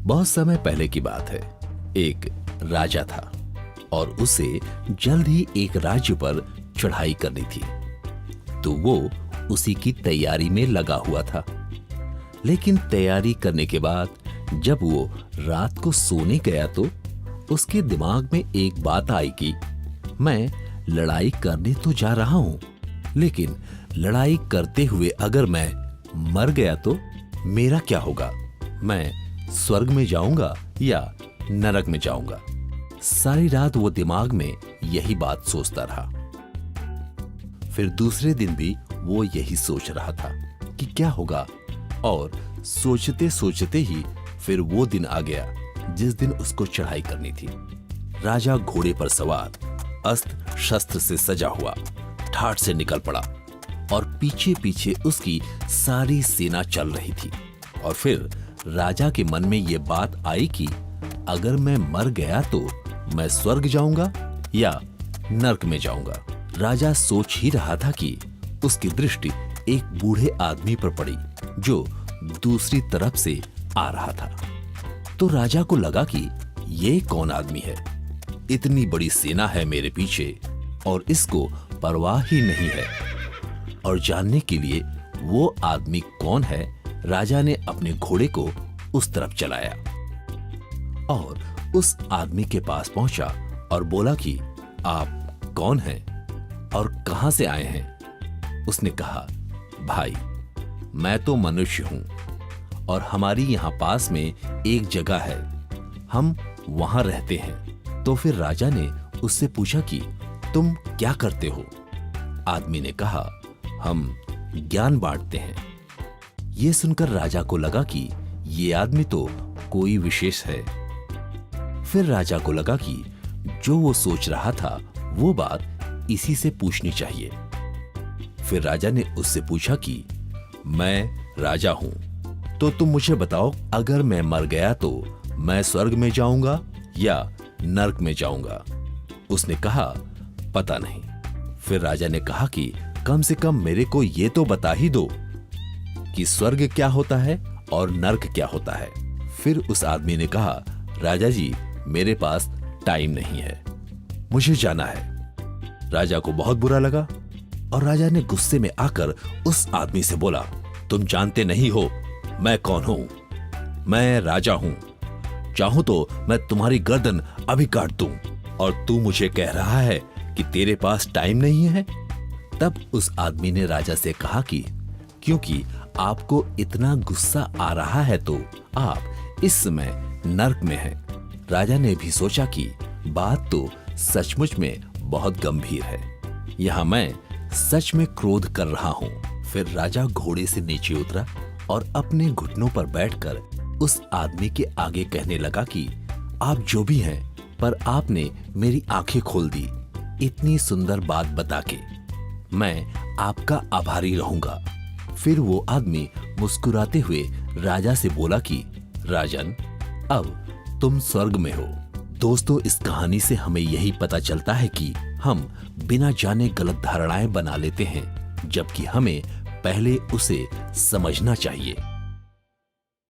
बहुत समय पहले की बात है। एक राजा था और उसे जल्द ही एक राज्य पर चढ़ाई करनी थी, तो वो उसी की तैयारी में लगा हुआ था। लेकिन तैयारी करने के बाद जब वो रात को सोने गया तो उसके दिमाग में एक बात आई कि मैं लड़ाई करने तो जा रहा हूं, लेकिन लड़ाई करते हुए अगर मैं मर गया तो मेरा क्या होगा? मैं स्वर्ग में जाऊंगा या नरक में जाऊंगा? सारी रात वो दिमाग में यही बात सोचता रहा। फिर दूसरे दिन भी वो यही सोच रहा था कि क्या होगा, और सोचते सोचते ही फिर वो दिन आ गया जिस दिन उसको चढ़ाई करनी थी। राजा घोड़े पर सवार, अस्त्र शस्त्र से सजा हुआ, ठाठ से निकल पड़ा और पीछे पीछे उसकी सारी सेना चल रही थी। और फिर राजा के मन में ये बात आई कि अगर मैं मर गया तो मैं स्वर्ग जाऊंगा या नरक में जाऊंगा। राजा सोच ही रहा था कि उसकी दृष्टि एक बूढ़े आदमी पर पड़ी जो दूसरी तरफ से आ रहा था। तो राजा को लगा कि ये कौन आदमी है? इतनी बड़ी सेना है मेरे पीछे और इसको परवाह ही नहीं है। और जानने के लिए वो आदमी कौन है, राजा ने अपने घोड़े को उस तरफ चलाया और उस आदमी के पास पहुंचा और बोला कि आप कौन हैं और कहां से आए हैं? उसने कहा, भाई मैं तो मनुष्य हूं और हमारी यहां पास में एक जगह है, हम वहां रहते हैं। तो फिर राजा ने उससे पूछा कि तुम क्या करते हो? आदमी ने कहा, हम ज्ञान बांटते हैं। यह सुनकर राजा को लगा कि ये आदमी तो कोई विशेष है। फिर राजा को लगा कि जो वो सोच रहा था वो बात इसी से पूछनी चाहिए। फिर राजा ने उससे पूछा कि मैं राजा हूं, तो तुम मुझे बताओ, अगर मैं मर गया तो मैं स्वर्ग में जाऊंगा या नरक में जाऊंगा? उसने कहा, पता नहीं। फिर राजा ने कहा कि कम से कम मेरे को ये तो बता ही दो कि स्वर्ग क्या होता है और नरक क्या होता है। फिर उस आदमी ने कहा, राजा जी मेरे पास टाइम नहीं है, मुझे जाना है। राजा को बहुत बुरा लगा और राजा ने गुस्से में आकर उस आदमी से बोला, तुम जानते नहीं हो मैं कौन हूं? मैं राजा हूं। चाहूं तो मैं तुम्हारी गर्दन अभी काट दूं और तू मुझे कह रहा है कि तेरे पास टाइम नहीं है? तब उस आदमी ने राजा से कहा कि क्योंकि आपको इतना गुस्सा आ रहा है तो आप इस समय नरक में हैं। राजा ने भी सोचा कि बात तो सचमुच में बहुत गंभीर है, यहाँ मैं सच में क्रोध कर रहा हूँ। फिर राजा घोड़े से नीचे उतरा और अपने घुटनों पर बैठकर उस आदमी के आगे कहने लगा कि आप जो भी हैं, पर आपने मेरी आंखें खोल दी इतनी सुंदर बात बता के। मैं आपका आभारी रहूंगा। फिर वो आदमी मुस्कुराते हुए राजा से बोला कि राजन, अब तुम स्वर्ग में हो। दोस्तों, इस कहानी से हमें यही पता चलता है कि हम बिना जाने गलत धारणाएं बना लेते हैं, जबकि हमें पहले उसे समझना चाहिए।